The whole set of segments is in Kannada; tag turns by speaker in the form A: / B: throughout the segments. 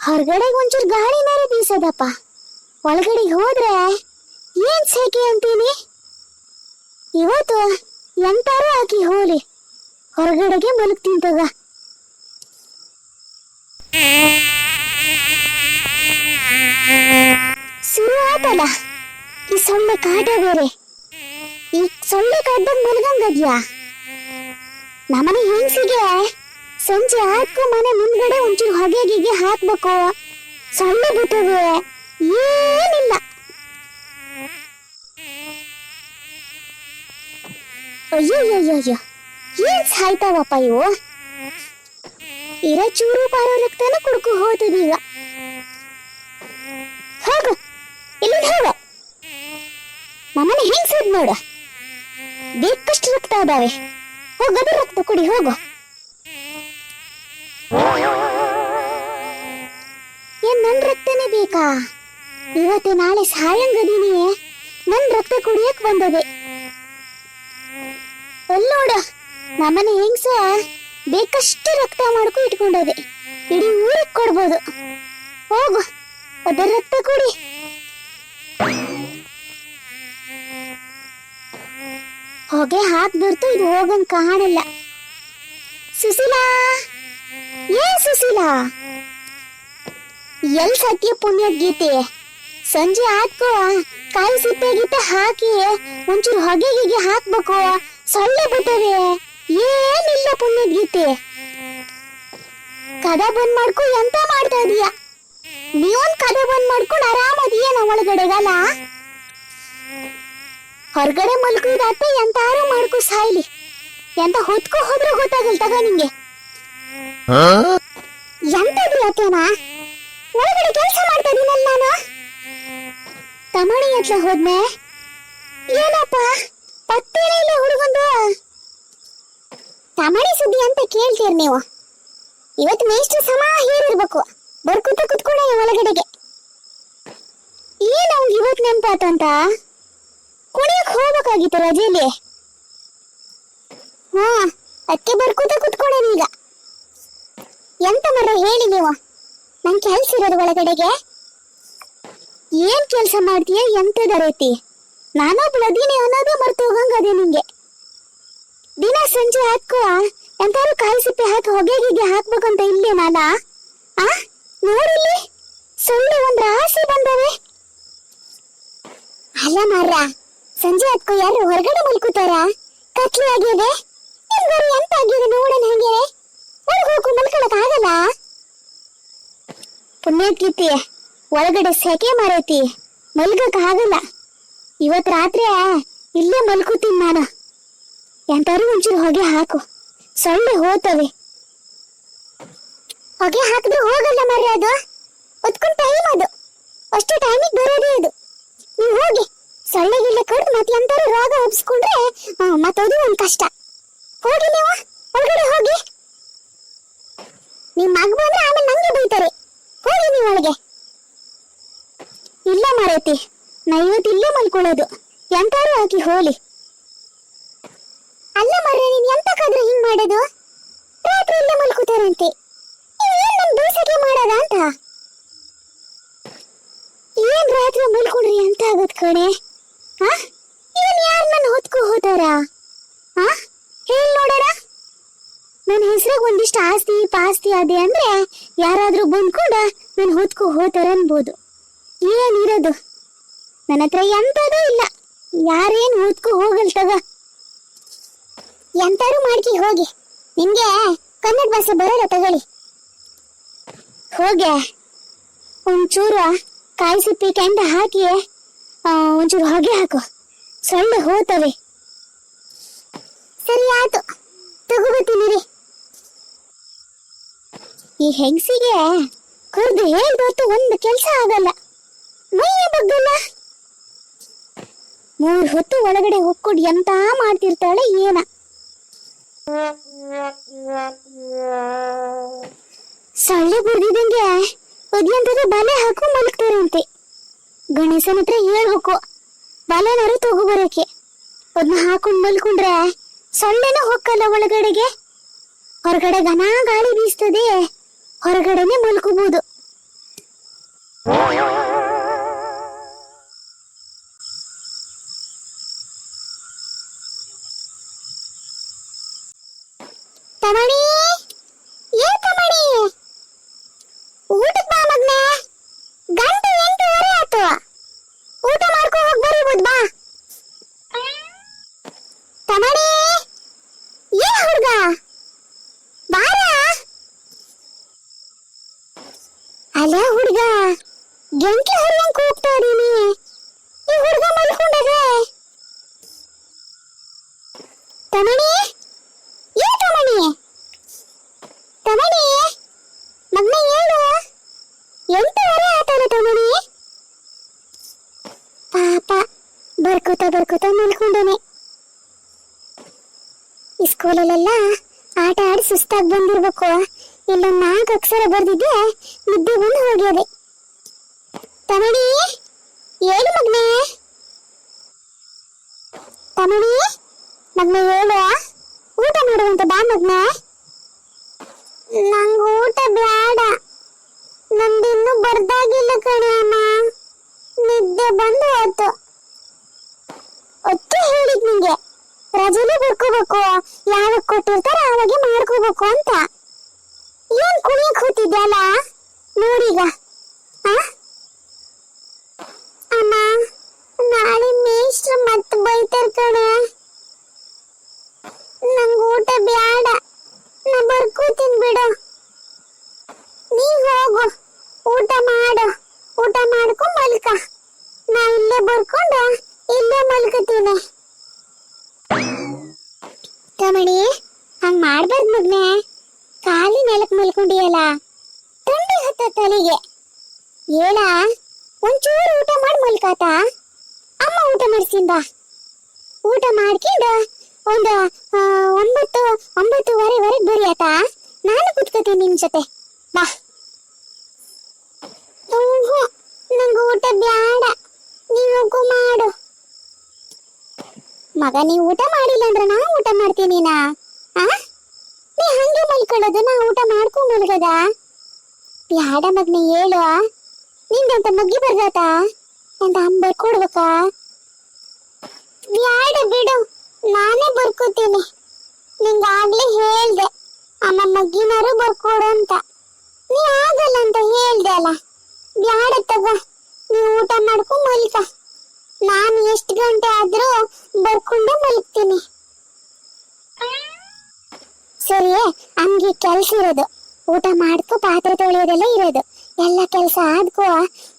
A: ಹೊರಗಡೆ ಒಂಚೂರು ಗಾಳಿನಾರು ಬೀಸದಪ್ಪ. ಒಳಗಡೆ ಹೋದ್ರೆ ಏನ್ ಸೇಕೆ ಅಂತೀನಿ. ಇವತ್ತು ಎಂತಾರು ಹಾಕಿ ಹೋಲಿ, ಹೊರಗಡೆಗೆ ಮಲಗ್ತೀನಿ ತಗ. ಶುರು ಆತಲ್ಲ ಈ ಸೊಳ್ಳೆ ಕಾಟ ಬೇರೆ. ಈ ಸೊಳ್ಳೆ ಕಾಟದಾಗ ಮಲಗಂಗದ್ಯಾ? ನಮ್ಮನೆ ಹೆಂಗ್ಸಿಗೆ ಸಂಜೆ ಆದ್ಕೂ ಮನೆ ಮುಂದ್ಗಡೆ ಒಂಚೂರು ಹೊಗೆ ಗಿಗೆ ಹಾಕ್ಬೇಕು. ಸೊಳ್ಳೆ ಬಿಟ್ಟವೆ ಏನಿಲ್ಲ. ಅಯ್ಯಯ್ಯಯ್ಯಯ್ಯೋ, ಏನ್ ಸಾಯ್ತಾವಪ್ಪ ಇವು. ಇರ ಚೂರು ಪಾರೋ ರಕ್ತನ ಕುಡ್ಕು ಹೋತದೀಗ. ಹೋಗು ಇಲ್ಲಿಂದ ಹೋಗು. ನಮ್ಮನೆ ಹೆಂಗ್ಸದ್ ನೋಡು, ಬೇಕಷ್ಟು ರಕ್ತ ಅದಾವೆ. ಹೋಗದು ರಕ್ತ ಕುಡಿ ಹೋಗು. ಏನ್ ನನ್ ರಕ್ತನೇ ಬೇಕಾ? ಇವತ್ತೆ ನಾಳೆ ಸಾಯಂಗದೀನಿ, ನನ್ ರಕ್ತ ಕುಡಿಯಕ್ ಬಂದದೆ. ಅಲ್ಲೋಡ ನಮ್ಮನೆ ಹೆಂಗ್ಸ ಬೇಕಷ್ಟು ರಕ್ತ ಮಾಡ್ಕೊ ಇಟ್ಕೊಂಡದೆ. ಇಡೀ ಊರಿಗೆ ಕೊಡ್ಬೋದು. ಹೋಗು ಅದರ ರಕ್ತ ಕುಡಿ. ಹೊಗೆ ಹಾಕ್ಬಿಡ್ತು, ಇದು ಹೋಗಂಗ್ ಕಾಣಲ್ಲ. ಸುಶೀಲಾ, ಏನ್ ಸುಶೀಲಾ, ಎಲ್ ಸತ್ಯ ಪುಣ್ಯ ಗೀತೆ? ಸಂಜೆ ಆದ್ಕೋ ಕಾಯಿ ಸಿಪ್ಪೆ ಗೀತೆ ಹಾಕಿ ಒಂಚೂರು ಹೊಗೆ ಗಿಗೆ ಹಾಕ್ಬೇಕು. ಸೊಳ್ಳೆ ಬಿಟ್ಟವೆ ಏನಿಲ್ಲ ಪುಣ್ಯದ ಗೀತೆ. ಕದ ಬಂದ್ ಮಾಡ್ಕೊ ಎಂತ ಮಾಡ್ತಾ ಇದೀಯ? ನೀವೊಂದ್ ಕದ ಬಂದ್ ಮಾಡ್ಕೊಂಡು ಆರಾಮದಿಯೇನ ಒಳಗಡೆಗಲ್ಲ? ಹೊರಗಡೆ ಮಲ್ಕೋದಾತ ಎಂತಾರು ಮಾಡ್ಕೊ ಸಾಯ್ಲಿ. ಎಂತ ಹೊತ್ಕೊ ಹೋದ್ರೂ ಗೊತ್ತಾಗಲ್ ತಗ ನಿಂಗೆ. ಎಂತದ್ರಿ ಅತ್ತೇನ? ಒಳಗಡೆ ಕೆಲಸ ಮಾಡ್ತಾ ಇದೀನಲ್ಲ ನಾನು. ತಮಣಿ ಹತ್ರ ಹೋದ್ನೆ. ಏನಪ್ಪ ಪತ್ತೇನೇ ಇಲ್ಲ ಹುಡುಗಂದು. ತಮಣಿ ಸುದ್ದಿ ಅಂತ ಕೇಳ್ತೀರಿ ನೀವು. ಇವತ್ತು ಮೇಷ್ಟ್ರು ಸಮ ಹೇರಿರ್ಬೇಕು, ಬರ್ಕೂತ ಕುತ್ಕೊಂಡೆ ಒಳಗಡೆಗೆ. ಏನ್ ಅವ್ನ್ ಇವತ್ ನೆನ್ಪಾತಂತ? ಕುಣಿಯಕ್ ಹೋಗ್ಬೇಕಾಗಿತ್ತು ರಜೆಯಲ್ಲಿ. ಅದಕ್ಕೆ ಬರ್ಕೂತ ಕುತ್ಕೊಂಡೇನೀಗ. ಎಂತ ಮರ ಹೇಳಿ ನೀವು, ನನ್ ಕೆಲ್ಸ ಇರೋದು ಒಳಗಡೆಗೆ. ಏನ್ ಕೆಲ್ಸ ಮಾಡ್ತೀಯ? ಎಂತದ ರೀತಿ ನಾನೊಬ್ಳು ಅದೀನಿ ಅನ್ನೋದೇ ಮರ್ತು ಹೋಗಂಗದೆ ನಿಂಗೆ. ದಿನ ಸಂಜೆ ಹಾಕುವ ಎಂತಾರು ಕಾಯಿ ಸಿಪ್ಪೆ ಹಾಕಿ ಹೊಗೆಗಿಗೆ ಹಾಕ್ಬೇಕಂತ ಇಲ್ಲೇ ನಾನ. ನೋಡಿಲ್ಲಿ ಸೊಳ್ಳೆ ಒಂದ್ ರಾಶಿ ಬಂದವೆ. ಅಲ್ಲ ಮಾರ್ರ, ಸಂಜೆ ಹತ್ಕೊ ಯಾರು ಹೊರಗಡೆ ಮಲ್ಕೋತಾರ? ಕತ್ಲೆ ಆಗ್ಯದೆ. ನಿಮ್ಗರು ಎಂತ ಆಗ್ಯದೆ ನೋಡೋಣ. ಹಂಗೆ ಒಳಗೆ ಹೋಗು, ಮಲ್ಕೊಳಕ್ ಆಗಲ್ಲ. ಪುಣ್ಯಕೀರ್ತಿ, ಒಳಗಡೆ ಸೆಕೆ ಮಾರೈತಿ, ಮಲ್ಗಕ್ ಆಗಲ್ಲ. ಇವತ್ ರಾತ್ರಿ ಇಲ್ಲೇ ಮಲ್ಕೋತೀನಿ ನಾನು. ಎಂತಾರು ಒಂಚೂರು ಹೊಗೆ ಹಾಕು, ಸೊಳ್ಳೆ ಹೋತವೆ. ಹೊಗೆ ಹಾಕಿದ್ರೆ ಹೋಗಲ್ಲ ಮರ್ರಿ, ಅದು ಹೊತ್ಕೊಂಡ್ ಟೈಮ್ ಅದು. ಅಷ್ಟು ಟೈಮಿಗೆ ಬರೋದೇ ಅದು. ನೀವು ಹೋಗಿ ಸೊಳ್ಳೆಗಿಲ್ಲ ಕಡ್ದು ಮತ್ತೆ ಎಂತಾರು ರೋಗ ಹಬ್ಸ್ಕೊಂಡ್ರೆ ಮತ್ತದು ಒಂದ್ ಕಷ್ಟ. ಹೋಗಿ ನೀವು ಒಳಗಡೆ ಹೋಗಿ. ನಿಮ್ ಮಗ ಬಂದ್ರೆ ಆಮೇಲೆ ನಂಗೆ ಬೈತಾರೆ. ಹೋಗಿ ನೀವು ಒಳಗೆ. ಇಲ್ಲ ಮಾರೈತಿ, ನಾ ಇವತ್ತು ಇಲ್ಲೇ ಮಲ್ಕೊಳ್ಳೋದು. ಎಂತಾರು ಹಾಕಿ ಹೋಲಿ. ಅಲ್ಲ ಮರ್ರೆ, ನೀನ್ ಎಂತಕ್ಕಾದ್ರೂ ಹಿಂಗ್ ಮಾಡೋದು? ರಾತ್ರಿ ಇಲ್ಲೇ ಮಲ್ಕೋತಾರಂತೆ. ಏನ್ ನಮ್ ದೋಸೆಗೆ ಮಾಡೋದ ಅಂತ? ಏನ್ ರಾತ್ರಿ ಮಲ್ಕೊಂಡ್ರಿ ಅಂತ ಆಗತ್ ಕಣೆ. ಇವನ್ ಯಾರು ನನ್ನ ಹೊತ್ಕೊ ಹೋತಾರ? ಹೇಳ್ ನೋಡೋಣ. ನನ್ನ ಹೆಸರಿಗೆ ಒಂದಿಷ್ಟು ಆಸ್ತಿ ಪಾಸ್ತಿ ಅದೇ ಅಂದ್ರೆ ಯಾರಾದ್ರೂ ಬಂದ್ಕೊಂಡ ನನ್ ಹೊತ್ಕೊ ಹೋತಾರ ಅನ್ಬೋದು. ಏನಿರೋದು ನನ್ನ ಹತ್ರ ಎಂತದೂ ಇಲ್ಲ. ಯಾರೇನ್ ಹೊತ್ಕೊ ಹೋಗಲ್ ತಗ. ಎಂತಾರು ಮಾಡ್ಕಿ ಹೋಗಿ. ನಿಮ್ಗೆ ಕನ್ನಡ ಭಾಷೆ ಬರೋಲ್ಲ, ತಗೊಳ್ಳಿ. ಹೋಗೆ ಒಂಚೂರು ಕಾಯಿ ಸಿಪ್ಪಿ ಕೆಂಡ ಹಾಕಿ ಒಂಚೂರು ಹೊಗೆ ಹಾಕು, ಸೊಳ್ಳೆ ಹೋತವೆ. ಸರಿ ಆಯ್ತು, ತಗೋಬತ್ತೀನಿ. ಈ ಹೆಂಗಸಿಗೆ ಕರ್ದು ಹೇಳ್ದೊತ್ತು ಒಂದು ಕೆಲಸ ಆಗಲ್ಲ, ಮೈಯೇ ಬಗ್ಗಲ್ಲ. 3 ಹೊತ್ತು ಒಳಗಡೆ ಹೋಗ್ಕೊಂಡು ಎಂತ ಮಾಡ್ತಿರ್ತಾಳೆ ಏನ. ಸೊಳ್ಳೆ ಬುರ್ದಿದಂಗೆ ಅದ್ಯಂತದ ಬಲೆ ಹಾಕು ಮಲಗ್ತಾರಂತೆ. ಗಣೇಶನ ಹತ್ರ ಹೇಳ್ಬೇಕು, ಬಲೆನಾರು ತಗೋಬರಕ್ಕೆ. ಅದನ್ನ ಹಾಕೊಂಡ್ ಮಲ್ಕೊಂಡ್ರೆ ಸೊಳ್ಳೆನೂ ಹೋಗಲ್ಲ ಒಳಗಡೆಗೆ. ಹೊರಗಡೆ ಘನ ಗಾಳಿ ಬೀಸ್ತದೆ, ಹೊರಗಡೆನೆ ಮಲ್ಕೋಬಹುದು. ತಮಣಿ, ಏ ತಮಣಿ, ಊಟಕ್ಕೆ ಬಾ ಮಗ್ನೆ. ಗಂಟೆ 8:30 ಆತು. ಊಟ ಮಾಡ್ಕೊ ಹೋಗಿ ಬರೀಬೋದು ಬಾ. ತಮಣಿ, ಏ ಹುಡ್ಗ ಬಾರ. ಅಲ್ಲ ಹುಡ್ಗ, ಗಂಟೆ ಹೊರಗೆ ಕೂಗ್ತಾ ಇದೀನಿ. ಈ ಹುಡ್ಗ ಮಲ್ಕೊಂಡದೆ. ತಮಣಿ, ಏ ತಮಣಿ, ತಮಣಿ, ಮಗ್ನೆ ಹೇಳು. 8:30 ಆತಲ್ಲ ತಮಣಿ. ಪಾಪ ಬರ್ಕೋತ ಮಲ್ಕೊಂಡನೆ. ಈ ಸ್ಕೂಲಲ್ಲೆಲ್ಲ ಆಟ ಆಡಿ ಸುಸ್ತಾಗಿ ಬಂದಿರ್ಬೇಕು. ಇಲ್ಲೊಂದು 4 ಅಕ್ಷರ ಬರ್ದಿದ್ದೆ ನಿದ್ದೆ ಬಂದು ಹೋಗ್ಯದೆ. ತಮಣಿ, ಹೇಳು ಮಗ್ನೆ. ತಮಣಿ, ಮಗ್ನೆ ಹೇಳು. ಊಟ ಮಾಡುವಂತ ಬಾ ಮಗ್ನೆ. ನಂಗೆ ಊಟ ಬೇಡ, ನಂದಿನ್ನೂ ಬರ್ದಾಗಿಲ್ಲ ಕಣೆ ಅಮ್ಮ. ನಿದ್ದೆ ಬಂದು ಹೋಯ್ತು. ಒತ್ತೆ ಹೇಳಿದ್ ನಿಂಗೆ ರಜೆನೇ ಬರ್ಕೋಬೇಕು, ಯಾವಾಗ ಕೊಟ್ಟಿರ್ತಾರ ಅವಾಗೆ ಮಾಡ್ಕೋಬೇಕು ಅಂತ. ಏನ್ ಕುಣಿಯಕ್ ಕೂತಿದ್ಯಲ್ಲ ನೋಡೀಗ. ಅಮ್ಮ, ನಾಳೆ ಮೇಷ್ಟ್ರು ಮತ್ತೆ ಬೈತಾರ ಕಣೆ. ನಂಗೆ ಊಟ ಬೇಡ, ನಾ ಬರ್ಕೋತೀನಿ ಬಿಡು. ನೀ ಹೋಗು, ಊಟ ಮಾಡು. ಊಟ ಮಾಡ್ಕೊಂಡ್ ಮಲ್ಕ. ನಾ ಇಲ್ಲೇ ಬರ್ಕೊಂಡು ಇಲ್ಲೇ ಮಲ್ಕತೀನಿ. ತಮಣಿ, ಹಂಗ್ ಮಾಡ್ಬಾರ್ದು ಮಗ್ನೆ. ಖಾಲಿ ನೆಲಕ್ ಮಲ್ಕೊಂಡಿಯಲ್ಲ, ಥಂಡಿ ಹತ್ತ ತಲೆಗೆ. ಹೇಳ, ಒಂಚೂರು ಊಟ ಮಾಡಿ ಮಲ್ಕಾತ. ಅಮ್ಮ ಊಟ ಮಾಡಿಸಿಂದ. ಊಟ ಮಾಡ್ಕೊಂಡು ಒಂದು 9-9:30 ಬರಿಯಾತ. ನಾನು ಕುತ್ಕೋತೀನಿ ನಿಮ್ ಜೊತೆ ಬಾ. ನಂಗೆ ಊಟ ಬೇಡ, ನೀವು ಮಾಡು. ಮಗ, ನೀ ಊಟ ಮಾಡಿಲ್ಲ ಅಂದ್ರೆ ನಾ ಊಟ ಮಾಡ್ತೀನಿ. ನೀ ಹಂಗೆ ಮಲ್ಕೊಳ್ಳೋದು, ನಾ ಊಟ ಮಾಡ್ಕೊಂಡ್ ಮಲ್ಗದ ಬ್ಯಾಡ ಮಗ್ನೆ. ಹೇಳು, ನಿಂದಂತ ಮಗ್ಗಿ ಬರ್ದಾತ ಅಂತ ಅಮ್ಮ ಬರ್ಕೊಡ್ಬೇಕಾ? ಬ್ಯಾಡ ಬಿಡು, ನಾನೇ ಬರ್ಕೋತೀನಿ. ನಿಂಗಾಗ್ಲೇ ಹೇಳ್ದೆ ಅಮ್ಮ ಮಗ್ಗಿನಾರು ಬರ್ಕೊಡು ಅಂತ. ನೀ ಆಗಲ್ಲ ಅಂತ ಹೇಳ್ದೆ ಅಲ್ಲ. ಬ್ಯಾಡ ತಗೋ, ನೀ ಊಟ ಮಾಡ್ಕೊಂಡ್ ಮಲ್ಕ. ನಾನು ಎಷ್ಟು ಗಂಟೆ ಆದ್ರೂ ಬರ್ಕೊಂಡೆ ಮಲ್ಕ್ತೀನಿ. ಸರಿ, ಹಂಗೆ ಕೆಲ್ಸ ಇರೋದು. ಊಟ ಮಾಡ್ಕೊ, ಪಾತ್ರೆ ತೊಳೆಯೋದೆಲ್ಲ ಇರೋದು. ಎಲ್ಲ ಕೆಲಸ ಆದ್ಕೋ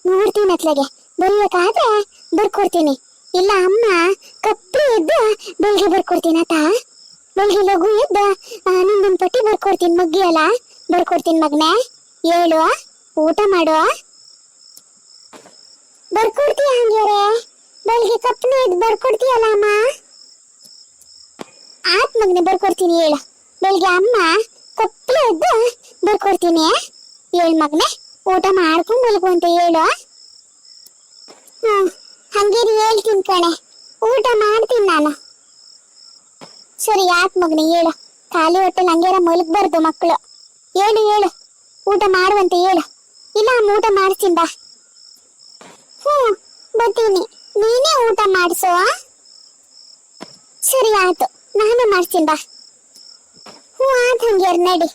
A: ನೋಡ್ತೀನಿ. ಅತ್ಲಾಗೆ ಬರಿಯೋಕಾದ್ರೆ ಬರ್ಕೊಡ್ತೀನಿ. ಇಲ್ಲ ಅಮ್ಮ ಕಪ್ಪಿ ಎದ್ದು ಬೆಳಿಗ್ಗೆ ಬರ್ಕೊಡ್ತೀನಿ ಆತ. ಬೆಳಿಗ್ಗೆ ಲಘು ಎದ್ದು ನಿಂದೊಂದು ಪಟ್ಟಿ ಬರ್ಕೊಡ್ತೀನಿ. ಮಗ್ಗಿ ಅಲ್ಲ, ಬರ್ಕೊಡ್ತೀನಿ ಮಗ್ನೆ. ಹೇಳು, ಊಟ ಮಾಡು. ಬರ್ಕೊಡ್ತೀಯ ಹಂಗ್ಯಾರೆ? ಬೆಳಿಗ್ಗೆ ಕಪ್ಪನ ಎದ್ದು ಬರ್ಕೊಡ್ತೀಯಲ್ಲ ಅಮ್ಮ? ಆತ್ ಮಗ್ನೆ, ಬರ್ಕೊಡ್ತೀನಿ. ಹೇಳು, ಬೆಳಿಗ್ಗೆ ಅಮ್ಮ ಕಪ್ಪನ ಎದ್ದು ಬರ್ಕೊಡ್ತೀನಿ. ಹೇಳು ಮಗ್ನೆ, ಊಟ ಮಾಡ್ಕೊಂಡು ಮಲ್ಗು ಅಂತ ಹೇಳು. ಹಂಗೆ ಹೇಳ್ತೀನಿ ಕಣೆ, ಊಟ ಮಾಡ್ತೀನಿ ನಾನು. ಸರಿ, ಯಾಕೆ ಮಗ್ನೆ ಹೇಳು. ಖಾಲಿ ಹೊಟ್ಟೆಲಿ ಹಂಗೇರ ಮಲಗಬಾರ್ದು ಮಕ್ಕಳು. ಹೇಳು ಹೇಳು, ಊಟ ಮಾಡುವಂತೆ ಹೇಳು. ಇಲ್ಲ ಅಮ್ಮ ಊಟ ಮಾಡ್ತೀನಿ ಬಾ. ಬರ್ತೀನಿ, ನೀನೇ ಊಟ ಮಾಡಿಸು. ಸರಿ ಆಯ್ತು, ನಾನೇ ಮಾಡ್ತೀನಿ ಬಾ. ಆಯ್ತು ಹಂಗ್ಯಾರ, ನಡಿ.